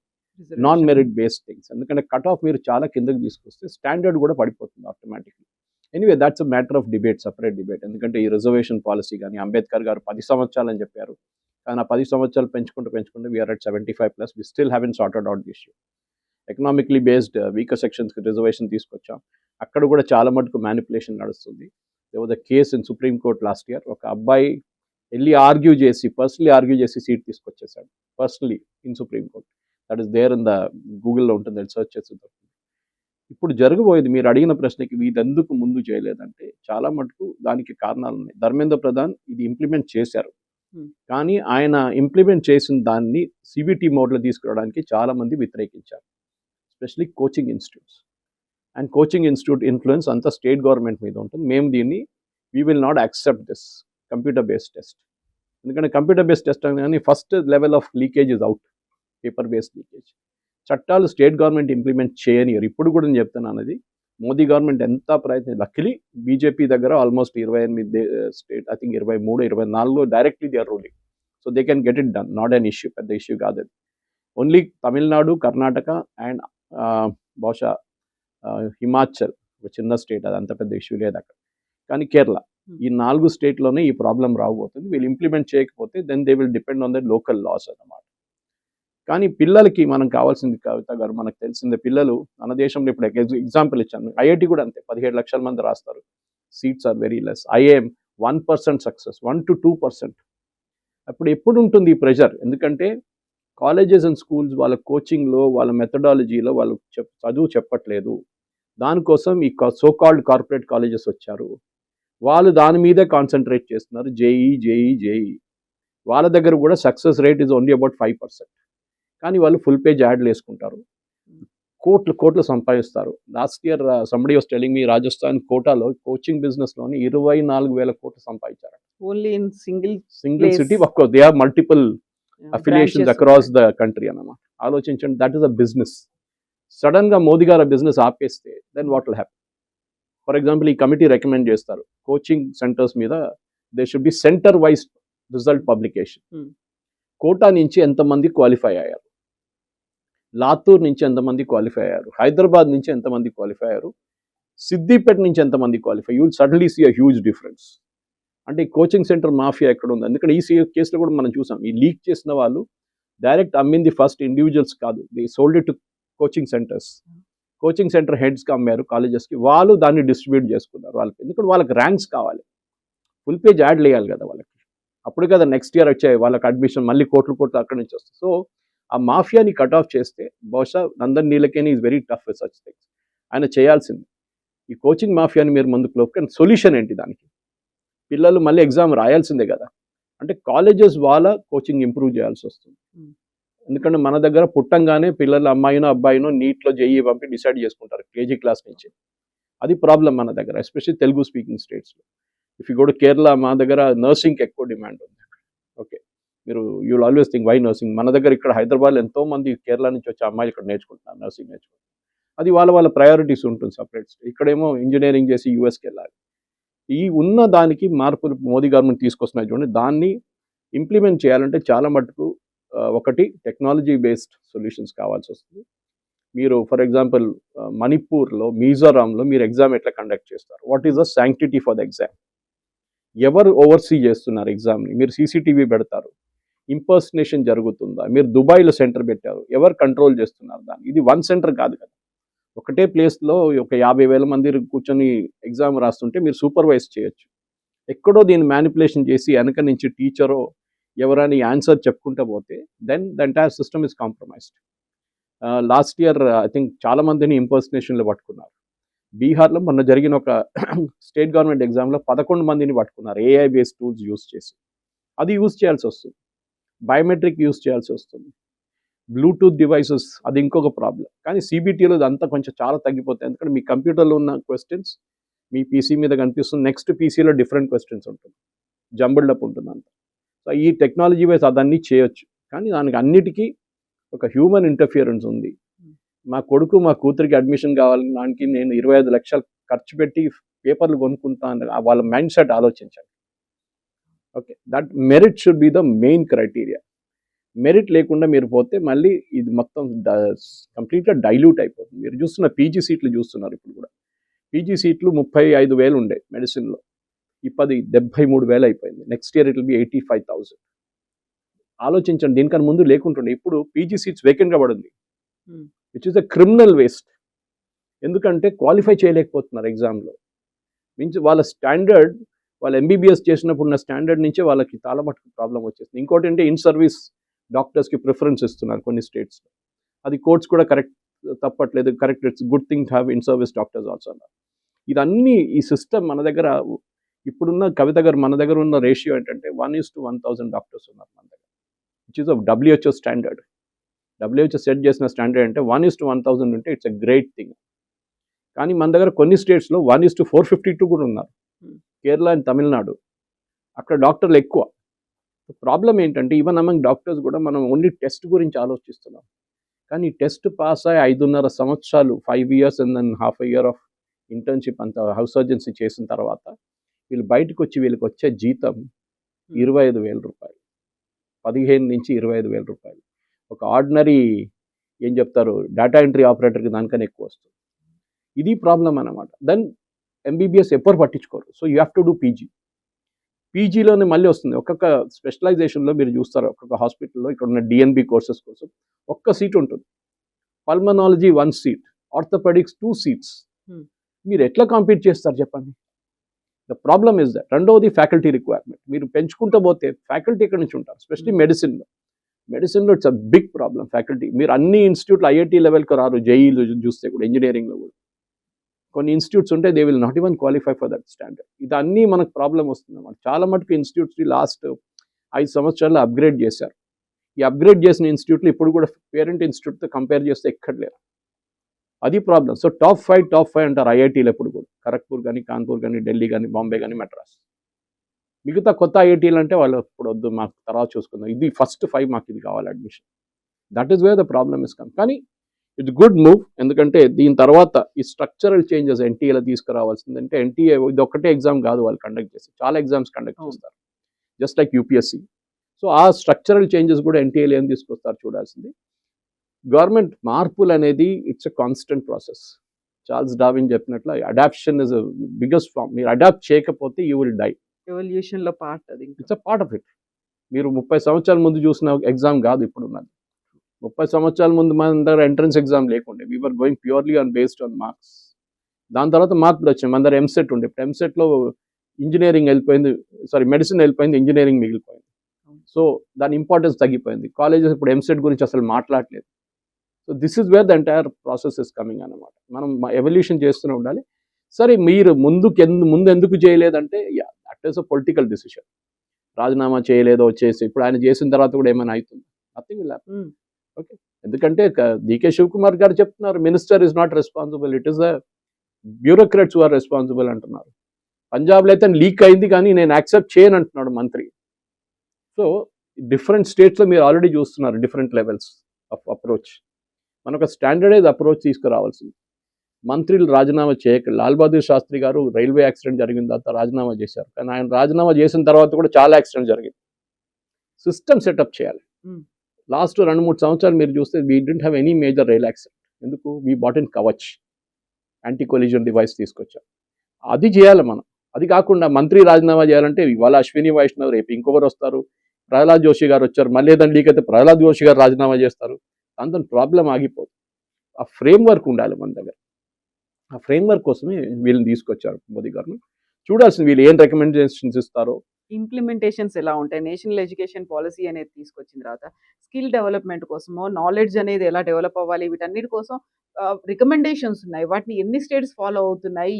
non merit based things. ఎందుకంటే కట్ ఆఫ్ మీరు చాలా కిందకి తీసుకొస్తే స్టాండర్డ్ కూడా పడిపోతుంది automatically. Anyway that's a matter of debate, separate debate. ఎందుకంటే ఈ రిజర్వేషన్ పాలసీ కానీ అంబేద్కర్ గారు 10 సంవత్సరాలు అని చెప్పారు, కానీ ఆ 10 సంవత్సరాలు పెంచుకుంటూ we're at 75+. We still haven't sorted out the issue. Economically based weaker సెక్షన్స్కి రిజర్వేషన్ తీసుకొచ్చాం, అక్కడ కూడా చాలా మటుకు మ్యానిపులేషన్ నడుస్తుంది. There was a case in Supreme Court last year. ఒక అబ్బాయి వెళ్ళి పర్సనలీ ఆర్గ్యూ చేసి సీట్ తీసుకొచ్చేసాడు, personally in Supreme Court. That is there in the గూగుల్లో ఉంటుంది, సెర్చ్ చేసి. ఇప్పుడు జరగబోయేది, మీరు అడిగిన ప్రశ్నకి ఇది ఎందుకు ముందు చేయలేదంటే చాలా మటుకు దానికి కారణాలు ఉన్నాయి. ధర్మేంద్ర ప్రధాన్ ఇది ఇంప్లిమెంట్ చేశారు, కానీ ఆయన ఇంప్లిమెంట్ చేసిన దాన్ని సిబిటి మోడ్లో తీసుకురావడానికి చాలామంది వ్యతిరేకించారు, especially coaching institutes. And coaching institute influence అంతా స్టేట్ గవర్నమెంట్ మీద ఉంటుంది. మేము దీన్ని we will not accept this computer based test. ఎందుకంటే కంప్యూటర్ బేస్డ్ టెస్ట్ కానీ first level of leakage is out, paper based leakage. చట్టాలు స్టేట్ గవర్నమెంట్ ఇంప్లిమెంట్ చేయనియరు. ఇప్పుడు కూడా నేను చెప్తున్నాను, అది మోదీ గవర్నమెంట్ ఎంత ప్రయత్నం, లక్కీలీ బీజేపీ దగ్గర ఆల్మోస్ట్ 28 స్టేట్, ఐ థింక్ 23, 24లో directly they are ruling. So they can get it done, not an issue, పెద్ద ఇష్యూ కాదు అది. ఓన్లీ తమిళనాడు, కర్ణాటక అండ్ బహుశా హిమాచల్, ఒక చిన్న స్టేట్, అది అంత పెద్ద ఇష్యూ లేదు అక్కడ. కానీ కేరళ, ఈ 4 స్టేట్లోనే ఈ ప్రాబ్లం రాబోతుంది. వీళ్ళు ఇంప్లిమెంట్ చేయకపోతే then they will depend on the local laws అన్నమాట. కానీ పిల్లలకి మనం కావాల్సింది, కవిత గారు, మనకు తెలిసిందే, పిల్లలు మన దేశంలో ఇప్పుడు ఎగ్జాంపుల్ ఇచ్చాను, ఐఐటి కూడా అంతే, 17 లక్షల మంది రాస్తారు, సీట్స్ ఆర్ వెరీ లెస్. ఐఏఎం 1% సక్సెస్, 1 to 2%. అప్పుడు ఎప్పుడు ఉంటుంది ఈ ప్రెషర్? ఎందుకంటే కాలేజెస్ అండ్ స్కూల్స్ వాళ్ళ కోచింగ్లో, వాళ్ళ మెథడాలజీలో వాళ్ళు చదువు చెప్పట్లేదు. దానికోసం ఈ సో కాల్డ్ కార్పొరేట్ కాలేజెస్ వచ్చారు, వాళ్ళు దాని మీదే కాన్సన్ట్రేట్ చేస్తున్నారు. జేఈ వాళ్ళ దగ్గర కూడా success rate is only about 5%. కానీ వాళ్ళు ఫుల్ పేజ్ యాడ్లు వేసుకుంటారు, కోట్లు సంపాదిస్తారు. Last year somebody was telling me Rajasthan కోటాలో కోచింగ్ బిజినెస్లోని 24,000 కోట్లు సంపాదించారు. Only in single single Place. City of course they have multiple affiliations across the country అన్నమాట. ఆలోచించండి, that is a business. Sudden గా మోదీ గారు బిజినెస్ ఆపేస్తే then what will happen? For example ఈ committee recommend చేస్తారు కోచింగ్ సెంటర్స్ మీద they should be centre wise result publication. Hmm. Kota నుంచి ఎంతమంది qualify అయ్యారు, లాతూర్ నుంచి ఎంతమంది క్వాలిఫై అయ్యారు, హైదరాబాద్ నుంచి ఎంతమంది క్వాలిఫై అయ్యారు, సిద్దిపేట నుంచి ఎంతమంది qualify, you will suddenly see a huge difference. అంటే ఈ కోచింగ్ సెంటర్ మాఫియా ఎక్కడ ఉంది? ఎందుకంటే ఈ కేసులో కూడా మనం చూసాం, ఈ లీక్ చేసిన వాళ్ళు డైరెక్ట్ అమ్మింది ఫస్ట్ ఇండివిజువల్స్ కాదు, they sold it to coaching centres. Coaching centre హెడ్స్కి అమ్మారు, కాలేజెస్కి, వాళ్ళు దాన్ని డిస్ట్రిబ్యూట్ చేసుకున్నారు వాళ్ళకి. ఎందుకంటే వాళ్ళకి ర్యాంక్స్ కావాలి, ఫుల్ పేజ్ యాడ్లు వేయాలి కదా వాళ్ళకి, అప్పుడు కదా నెక్స్ట్ ఇయర్ వచ్చాయి వాళ్ళకి అడ్మిషన్, మళ్ళీ కోట్లు అక్కడి నుంచి వస్తాయి. సో ఆ మాఫియాని కట్ ఆఫ్ చేస్తే బహుశా Nandan Nilekani is very tough with such things. ఆయన చేయాల్సింది ఈ కోచింగ్ మాఫియాని మీరు ముందుకు లోపు. సొల్యూషన్ ఏంటి దానికి? పిల్లలు మళ్ళీ ఎగ్జామ్ రాయాల్సిందే కదా. అంటే కాలేజెస్ వాళ్ళ కోచింగ్ ఇంప్రూవ్ చేయాల్సి వస్తుంది. ఎందుకంటే మన దగ్గర పుట్టంగానే పిల్లలు అమ్మాయినో అబ్బాయినో నీట్లో జేఈ పంపి డిసైడ్ చేసుకుంటారు కేజీ క్లాస్ నుంచి. అది ప్రాబ్లం మన దగ్గర, ఎస్పెషల్లీ తెలుగు స్పీకింగ్ స్టేట్స్లో. If you go to Kerala, మా దగ్గర నర్సింగ్కి ఎక్కువ డిమాండ్ ఉంది. ఓకే, మీరు you will always think why nursing. మన దగ్గర ఇక్కడ హైదరాబాద్లో ఎంతోమంది కేరళ నుంచి వచ్చే అమ్మాయిలు ఇక్కడ నేర్చుకుంటున్నారు, నర్సింగ్ నేర్చుకుంటున్నారు. అది వాళ్ళ ప్రయారిటీస్ ఉంటుంది సపరేట్. ఇక్కడేమో ఇంజనీరింగ్ చేసి యూఎస్కి వెళ్ళాలి. ఈ ఉన్న దానికి మార్పులు మోదీ గవర్నమెంట్ తీసుకొస్తున్నాయి చూడండి, దాన్ని ఇంప్లిమెంట్ చేయాలంటే చాలా మటుకు ఒకటి టెక్నాలజీ బేస్డ్ సొల్యూషన్స్ కావాల్సి వస్తుంది. మీరు ఫర్ ఎగ్జాంపుల్ మణిపూర్లో, మిజోరాంలో మీరు ఎగ్జామ్ ఎట్లా కండక్ట్ చేస్తారు? What is the sanctity for the exam? ఎవరు ఓవర్సీ చేస్తున్నారు ఎగ్జామ్ని? మీరు సీసీటీవీ పెడతారు, ఇంపర్సనేషన్ జరుగుతుందా? మీరు దుబాయ్లో సెంటర్ పెట్టారు, ఎవరు కంట్రోల్ చేస్తున్నారు దాన్ని? ఇది వన్ సెంటర్ కాదు కదా, ఒకటే ప్లేస్లో ఒక 50,000 మంది కూర్చొని ఎగ్జామ్ రాస్తుంటే మీరు సూపర్వైజ్ చేయొచ్చు. ఎక్కడో దీన్ని మ్యానిపులేషన్ చేసి వెనక నుంచి టీచరో ఎవరైనా ఆన్సర్ చెప్పుకుంటూ పోతే then the entire system is compromised. Last year I think చాలా మందిని ఇంపర్సనేషన్లో పట్టుకున్నారు. బీహార్లో మొన్న జరిగిన ఒక స్టేట్ గవర్నమెంట్ ఎగ్జామ్లో 11 మందిని పట్టుకున్నారు ఏఐ బేస్డ్ టూల్స్ యూస్ చేసి. అది యూస్ చేయాల్సి వస్తుంది, బయోమెట్రిక్ యూస్ చేయాల్సి వస్తుంది, బ్లూటూత్ డివైసెస్, అది ఇంకొక ప్రాబ్లం. కానీ సిబిటీలో ఇదంతా కొంచెం చాలా తగ్గిపోతాయి. ఎందుకంటే మీ కంప్యూటర్లో ఉన్న క్వశ్చన్స్ మీ పీసీ మీద కనిపిస్తుంది, నెక్స్ట్ పీసీలో డిఫరెంట్ క్వశ్చన్స్ ఉంటుంది, జంబుల్డ్ అప్ ఉంటుంది అంత. సో ఈ టెక్నాలజీ వైజ్ అదన్నీ చేయొచ్చు, కానీ దానికి అన్నిటికీ ఒక హ్యూమన్ ఇంటర్ఫియరెన్స్ ఉంది. మా కొడుకు మా కూతురికి అడ్మిషన్ కావాలని దానికి నేను 25 లక్షలు ఖర్చు పెట్టి పేపర్లు కొనుక్కుంటాను, వాళ్ళ మైండ్ సెట్ ఆలోచించండి. Okay, that merit should be the main criteria. Merit లేకుండా మీరు పోతే మళ్ళీ ఇది మొత్తం కంప్లీట్గా డైల్యూట్ అయిపోతుంది. మీరు చూస్తున్న పీజీ సీట్లు చూస్తున్నారు, ఇప్పుడు కూడా పీజీ సీట్లు 35,000 ఉండే మెడిసిన్లో, ఇప్పుడు 73,000 అయిపోయింది. Next year it will B 85,000. ఆలోచించండి, దీనికన్నా ముందు లేకుంటుండే. ఇప్పుడు పీజీ సీట్స్ వేకెంట్గా పడింది, which is the criminal waste. ఎందుకంటే క్వాలిఫై చేయలేకపోతున్నారు ఎగ్జామ్లో. మీన్స్ వాళ్ళ స్టాండర్డ్, వాళ్ళు ఎంబీబీఎస్ చేసినప్పుడు ఉన్న స్టాండర్డ్ నుంచే వాళ్ళకి చాలా మటుకు ప్రాబ్లం వచ్చేస్తుంది. ఇంకోటి అంటే ఇన్ సర్వీస్ డాక్టర్స్కి ప్రిఫరెన్స్ ఇస్తున్నారు కొన్ని స్టేట్స్లో. అది కోర్ట్స్ కూడా కరెక్ట్ తప్పట్లేదు, correct, it's good thing to have in service doctors also అన్నారు. ఇదన్నీ ఈ సిస్టమ్ మన దగ్గర ఇప్పుడున్న కవిత గారు, మన దగ్గర ఉన్న రేషియో ఏంటంటే 1:1,000 డాక్టర్స్ ఉన్నారు మన దగ్గర, which is WHO standard. WHO set చేసిన స్టాండర్డ్ అంటే 1:1,000 ఉంటే ఇట్స్ ఎ గ్రేట్ థింగ్. కానీ మన దగ్గర కొన్ని స్టేట్స్లో 1:452 కూడా ఉన్నారు, కేరళ అండ్ తమిళనాడు, అక్కడ డాక్టర్లు ఎక్కువ. ప్రాబ్లం ఏంటంటే ఈవెన్ అమంగ్ డాక్టర్స్ కూడా మనం ఓన్లీ టెస్ట్ గురించి ఆలోచిస్తున్నాం. కానీ టెస్ట్ పాస్ అయ్యి 5.5 సంవత్సరాలు, 5 years and then ½ year of internship అంతా హౌస్ సర్జన్సీ చేసిన తర్వాత వీళ్ళు బయటకు వచ్చి వీళ్ళకి వచ్చే జీతం 25,000 రూపాయలు, 15 నుంచి 25,000 రూపాయలు. ఒక ఆర్డినరీ ఏం చెప్తారు డేటా ఎంట్రీ ఆపరేటర్కి దానికన్నా ఎక్కువ వస్తుంది. ఇది ప్రాబ్లం అన్నమాట. దెన్ ఎంబీబీఎస్ ఎవ్వరు పట్టించుకోరు. So you have to do PG. పీజీలోనే మళ్ళీ వస్తుంది, ఒక్కొక్క స్పెషలైజేషన్లో మీరు చూస్తారు, ఒక్కొక్క హాస్పిటల్లో ఇక్కడ ఉన్న డిఎన్బి కోర్సెస్ కోసం ఒక్క సీట్ ఉంటుంది, పల్మనాలజీ 1 seat, ఆర్థోపెడిక్స్ 2 seats. మీరు ఎట్లా కాంపీట్ చేస్తారు చెప్పండి? The problem is that. రెండవది ఫ్యాకల్టీ రిక్వైర్మెంట్. మీరు పెంచుకుంటూ పోతే ఫ్యాకల్టీ ఎక్కడి నుంచి ఉంటారు? ఎస్పెషలీ మెడిసిన్లో it's a big problem faculty. మీరు అన్ని ఇన్స్టిట్యూట్లు ఐఐటీ లెవెల్కి రారు, జేఈలో చూస్తే కూడా, ఇంజనీరింగ్లో కూడా కొన్ని ఇన్స్టిట్యూట్స్ ఉంటే they will not even qualify for that standard. ఇదన్నీ మనకు ప్రాబ్లం వస్తుంది అన్నమాట. చాలా మటుకు ఇన్స్టిట్యూట్స్ని లాస్ట్ 5 సంవత్సరాల్లో అప్గ్రేడ్ చేశారు. ఈ అప్గ్రేడ్ చేసిన ఇన్స్టిట్యూట్లు ఇప్పుడు కూడా పేరెంట్ ఇన్స్టిట్యూట్తో కంపేర్ చేస్తే ఎక్కడ లేరు. అది ప్రాబ్లం. సో టాప్ 5 అంటారు ఐఐటీలు ఎప్పుడు కూడా. ఖరగ్పూర్ కానీ, కాన్పూర్ కానీ, ఢిల్లీ కానీ, బాంబే కానీ, మెడ్రాస్. మిగతా కొత్త ఐఐటీలు అంటే వాళ్ళు ఇప్పుడు వద్దు, మాకు తర్వాత చూసుకుందాం, ఇది ఫస్ట్ 5 మాకు ఇది కావాలి admission. That is where the problem is come. కానీ ఇట్స్ గుడ్ మూవ్. ఎందుకంటే దీని తర్వాత ఈ స్ట్రక్చరల్ చేంజెస్ ఎన్టీఏలో తీసుకురావాల్సిందంటే, ఎన్టీఏ ఇది ఒక్కటే ఎగ్జామ్ కాదు వాళ్ళు కండక్ట్ చేసి, చాలా ఎగ్జామ్స్ కండక్ట్ చేస్తారు, జస్ట్ లైక్ యూపీఎస్సీ. సో ఆ స్ట్రక్చరల్ చేంజెస్ కూడా ఎన్టీఏలో ఏం తీసుకొస్తారు చూడాల్సింది. గవర్నమెంట్ మార్పులు అనేది it's a constant process. Charles Darwin చెప్పినట్లు అడాప్షన్ ఇస్ బిగ్గెస్ట్ ఫార్మ్. మీరు అడాప్ట్ చేయకపోతే యూ విల్ డై. ఎవల్యూషన్ లో పార్ట్ అది. It's a part of it. మీరు 30 సంవత్సరాల ముందు చూసిన ఎగ్జామ్ కాదు ఇప్పుడు ఉన్నది. 30 సంవత్సరాల ముందు మన దగ్గర ఎంట్రన్స్ ఎగ్జామ్ లేకుండే. We're going purely on based on marks. దాని తర్వాత మార్పులు వచ్చాయి. మన దగ్గర ఎంసెట్ ఉండే. ఇప్పుడు ఎంసెట్లో ఇంజనీరింగ్ వెళ్ళిపోయింది, సారీ మెడిసిన్ వెళ్ళిపోయింది, ఇంజనీరింగ్ మిగిలిపోయింది. సో దాని ఇంపార్టెన్స్ తగ్గిపోయింది. కాలేజెస్ ఇప్పుడు ఎంసెట్ గురించి అసలు మాట్లాడలేదు. So this is where the entire process is coming అన్నమాట. మనం ఎవల్యూషన్ చేస్తూనే ఉండాలి. సరే మీరు ముందు ఎందుకు చేయలేదంటే, that is a political decision. రాజీనామా చేయలేదో వచ్చేసి ఇప్పుడు ఆయన చేసిన తర్వాత కూడా ఏమైనా అవుతుంది? Nothing will happen. ఓకే, ఎందుకంటే డికే శివకుమార్ గారు చెప్తున్నారు, minister is not responsible, it is the bureaucrats who are responsible అంటున్నారు. పంజాబ్లో అయితే లీక్ అయింది కానీ నేను యాక్సెప్ట్ చేయను అంటున్నాడు మంత్రి. సో డిఫరెంట్ స్టేట్స్లో మీరు ఆల్రెడీ చూస్తున్నారు డిఫరెంట్ లెవెల్స్ ఆఫ్ అప్రోచ్. మనకు స్టాండర్డైజ్ అప్రోచ్ తీసుకురావాల్సింది. మంత్రులు రాజీనామా చేయక, లాల్ బహదూర్ శాస్త్రి గారు రైల్వే యాక్సిడెంట్ జరిగిన తర్వాత రాజీనామా చేశారు, కానీ ఆయన రాజీనామా చేసిన తర్వాత కూడా చాలా యాక్సిడెంట్ జరిగింది. సిస్టమ్ సెటప్ చేయాలి. లాస్ట్ 2-3 సంవత్సరాలు మీరు చూస్తే we didn't have any major rail accident. ఎందుకు? We brought in Kavach, anti collision device తీసుకొచ్చాం. అది చేయాలి మనం. అది కాకుండా మంత్రి రాజీనామా చేయాలంటే ఇవాళ అశ్విని వైష్ణవ్, రేపు ఇంకొకరు వస్తారు, ప్రహ్లాద్ జోషి గారు వచ్చారు, మళ్ళీ ఏదైనా లీక్ అయితే ప్రహ్లాద్ జోషి గారు రాజీనామా చేస్తారు. దాంతో ప్రాబ్లం ఆగిపోదు. ఆ ఫ్రేమ్ వర్క్ ఉండాలి మన దగ్గర. ఆ ఫ్రేమ్ వర్క్ కోసమే వీళ్ళని తీసుకొచ్చారు మోదీ గారు. చూడాల్సింది వీళ్ళు ఏం రికమెండేషన్స్ ఇస్తారో. ఇంప్లిమెంటేషన్స్ ఎలా ఉంటాయి? నేషనల్ ఎడ్యుకేషన్ పాలసీ అనేది తీసుకొచ్చిన తర్వాత స్కిల్ డెవలప్మెంట్ కోసమో, నాలెడ్జ్ అనేది ఎలా డెవలప్ అవ్వాలి, వీటన్నిటి కోసం రికమెండేషన్స్ ఉన్నాయి. వాటిని ఎన్ని స్టేట్స్ ఫాలో అవుతున్నాయి?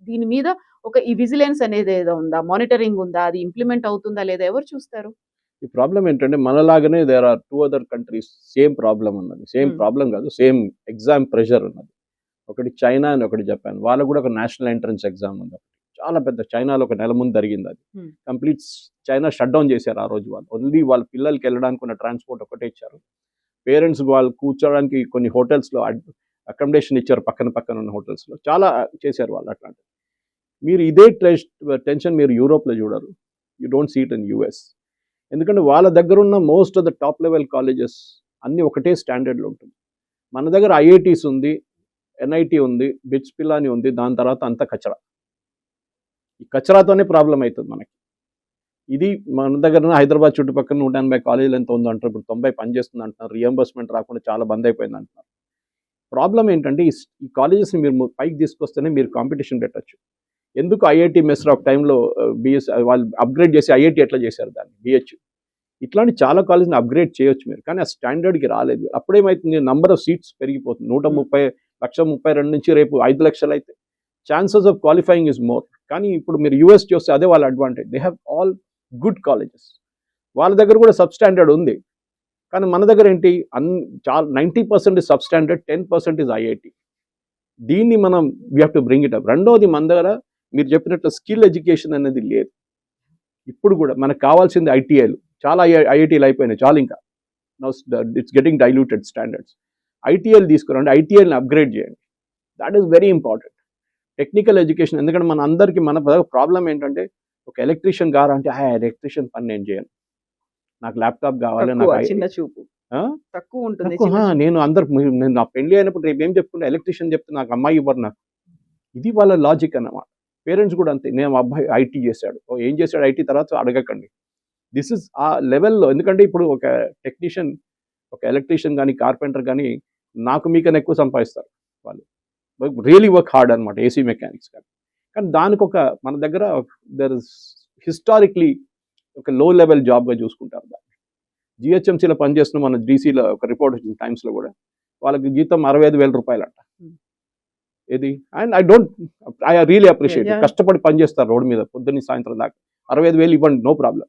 దీని మీద ఒక ఈ విజిలెన్స్ అనేది ఏదో ఉందా, మానిటరింగ్ ఉందా, అది ఇంప్లిమెంట్ అవుతుందా లేదా, ఎవరు చూస్తారు? ఈ ప్రాబ్లం ఏంటంటే మనలాగానే there are 2 other countries same problem ఉన్నది. సేమ్ ప్రాబ్లం కాదు, సేమ్ ఎగ్జామ్ ప్రెషర్ ఉన్నది. ఒకటి చైనా అని ఒకటి జపాన్. వాళ్ళకు కూడా ఒక నేషనల్ ఎంట్రన్స్ ఎగ్జామ్ ఉంది. చాలా పెద్ద, చైనాలో 1 నెల ముందు జరిగింది అది. కంప్లీట్ చైనా షట్ డౌన్ చేశారు ఆ రోజు. వాళ్ళు ఓన్లీ వాళ్ళ పిల్లలకి వెళ్ళడానికి ఉన్న ట్రాన్స్పోర్ట్ ఒకటే ఇచ్చారు. పేరెంట్స్ వాళ్ళు కూర్చోడానికి కొన్ని హోటల్స్లో అకామిడేషన్ ఇచ్చారు, పక్కన ఉన్న హోటల్స్లో. చాలా చేశారు వాళ్ళు అట్లాంటివి. మీరు ఇదే టెన్షన్ మీరు యూరోప్లో చూడరు. You don't see it in US. ఎందుకంటే వాళ్ళ దగ్గర ఉన్న most of the top level colleges అన్నీ ఒకటే స్టాండర్డ్లో ఉంటుంది. మన దగ్గర ఐఐటీస్ ఉంది, ఎన్ఐటి ఉంది, బిట్స్ పిల్లాని ఉంది, దాని తర్వాత అంతా కచరా. ఈ కచరాతోనే ప్రాబ్లం అవుతుంది మనకి. ఇది మన దగ్గర హైదరాబాద్ చుట్టుపక్కల 180 కాలేజీలు ఎంత ఉందో అంటారు. ఇప్పుడు 90 పనిచేస్తుంది అంటున్నారు. రియంబర్స్మెంట్ రాకుండా చాలా బంద్ అయిపోయింది అంటున్నారు. ప్రాబ్లం ఏంటంటే ఈ కాలేజెస్ని మీరు పైకి తీసుకొస్తేనే మీరు కాంపిటీషన్ పెట్టచ్చు. ఎందుకు ఐఐటి మెస్రా ఒక టైంలో బిఎస్ వాళ్ళు అప్గ్రేడ్ చేసి ఐఐటి ఎట్లా చేశారు దాన్ని, బిహెచ్. ఇట్లాంటి చాలా కాలేజ్ని అప్గ్రేడ్ చేయొచ్చు మీరు, కానీ ఆ స్టాండర్డ్కి రాలేదు. అప్పుడేమైతుంది, నెంబర్ ఆఫ్ సీట్స్ పెరిగిపోతుంది. 132 నుంచి రేపు 5 లక్షలు అయితే chances of qualifying is more. కానీ ఇప్పుడు మీరు యూఎస్ చూస్తే అదే వాళ్ళ advantage. They have all good colleges. వాళ్ళ దగ్గర కూడా సబ్ స్టాండర్డ్ ఉంది. కానీ మన దగ్గర ఏంటి, 90% is sub standard, 10% is IIT. దీన్ని మనం we have to bring it up. రెండోది, మన దగ్గర మీరు చెప్పినట్లు స్కిల్ ఎడ్యుకేషన్ అనేది లేదు. ఇప్పుడు కూడా మనకు కావాల్సింది ఐటీఐలు. చాలా ఐఐటీలు అయిపోయినాయి, చాలా. ఇంకా ఇట్స్ గెటింగ్ డైల్యూటెడ్ స్టాండర్డ్స్. ఐటీఐలు తీసుకురండి, ఐటీఐని అప్గ్రేడ్ చేయండి. That is very important. Technical education, ఎందుకంటే మన అందరికీ మన ప్రాబ్లం ఏంటంటే, ఒక ఎలక్ట్రీషియన్ గారంటే ఎలక్ట్రీషియన్ పని నేను చేయను, నాకు ల్యాప్టాప్ కావాలి, నాకు చిన్న చూపు తక్కువ ఉంటుంది. నేను నా పెళ్లి అయినప్పుడు రేపు ఏం చెప్పుకుంటే ఎలక్ట్రీషియన్ చెప్తే నాకు అమ్మాయి ఇవ్వరు నాకు. ఇది వాళ్ళ లాజిక్ అన్నమాట. పేరెంట్స్ కూడా అంతే, నేను అబ్బాయి ఐటీ చేశాడు, ఏం చేశాడు ఐటీ తర్వాత అడగకండి. దిస్ ఇస్ ఆ లెవెల్లో. ఎందుకంటే ఇప్పుడు ఒక టెక్నీషియన్, ఒక ఎలక్ట్రీషియన్ కానీ, కార్పెంటర్ కానీ నాకు మీకన్నా ఎక్కువ సంపాదిస్తారు. వాళ్ళు రియలీ వర్క్ హార్డ్ అనమాట, ఏసీ మెకానిక్స్ కానీ. కానీ దానికి మన దగ్గర దర్ ఇస్ హిస్టారిక్లీ ఒక లో లెవెల్ జాబ్గా చూసుకుంటారు దాన్ని. జిహెచ్ఎంసీలో పనిచేస్తున్న మన డీసీలో ఒక రిపోర్ట్ వచ్చింది టైమ్స్లో కూడా, వాళ్ళకి జీతం 65,000 రూపాయలు అంట. ఇది అండ్ ఐ రియలీ అప్రిషియేట్. కష్టపడి పనిచేస్తారు రోడ్డు మీద పొద్దున్న సాయంత్రం దాకా. 65,000 ఇవ్వండి, నో ప్రాబ్లం.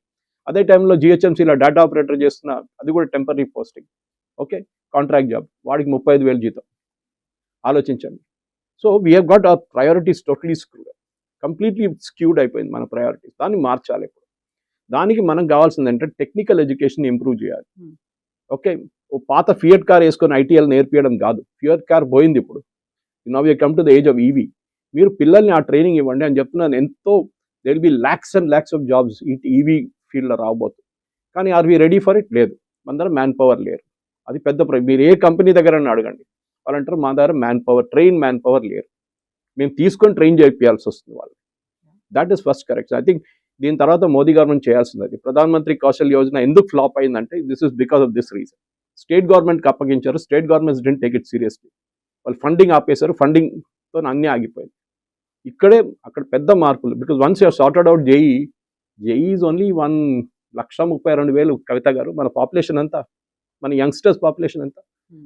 అదే టైంలో జిహెచ్ఎంసీలో డేటా ఆపరేటర్ చేస్తున్న, అది కూడా temporary posting, okay, contract job, వాడికి 35,000 జీతం. ఆలోచించండి. So we have got our priorities totally screwed, completely skewed అయిపోయింది మన ప్రయారిటీస్. దాన్ని మార్చాలి ఇప్పుడు. దానికి మనకు కావాల్సింది ఏంటంటే టెక్నికల్ ఎడ్యుకేషన్ ఇంప్రూవ్ చేయాలి. ఓకే, ఓ పాత ఫియట్ కార్ వేసుకొని ఐటీఎల్ నేర్పించడం కాదు. ఫియట్ కార్ పోయింది ఇప్పుడు. Now you come to the age of EV. మీరు పిల్లల్ని ఆ ట్రైనింగ్ ఇవ్వండి అని చెప్తున్నాను. ఎంతో they will be lakhs and lakhs of jobs ఈ ఈవీ ఫీల్డ్లో రాబోతుంది. కానీ are we ready for it? లేదు. మన దగ్గర మ్యాన్ పవర్ లేరు. అది పెద్ద మీరు ఏ కంపెనీ దగ్గర అడగండి, వాళ్ళంటారు మా దగ్గర man power, train man power లేరు, మేము తీసుకొని ట్రైన్ చేయాల్సి వస్తుంది వాళ్ళు. That is first correct. I think దీని తర్వాత మోదీ గవర్నమెంట్ చేయాల్సింది అది. ప్రధానమంత్రి కౌశల్ యోజన ఎందుకు ఫ్లాప్ అయిందంటే this is because of this reason. State గవర్నమెంట్కి అప్పగించారు, state governments didn't take it seriously. వాళ్ళు ఫండింగ్ ఆపేశారు, ఫండింగ్తో అన్నీ ఆగిపోయింది. ఇక్కడే అక్కడ పెద్ద మార్పులు. Because once you sorted out JEE is only 1,32,000 కవిత గారు. మన పాపులేషన్ అంతా, మన యంగ్స్టర్స్ పాపులేషన్ అంతా.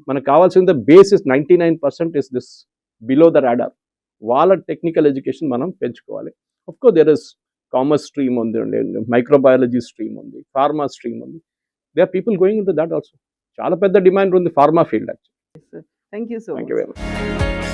మనకు కావాల్సింది base is 99% is this below the radar. వాళ్ళ టెక్నికల్ ఎడ్యుకేషన్ మనం పెంచుకోవాలి. Of course there is commerce stream ఉంది, మైక్రోబయాలజీ స్ట్రీమ్ ఉంది, ఫార్మా స్ట్రీమ్ ఉంది. They are people going in to that also. చాలా పెద్ద డిమాండ్ ఉంది pharma field actually. Thank you so thank you very much.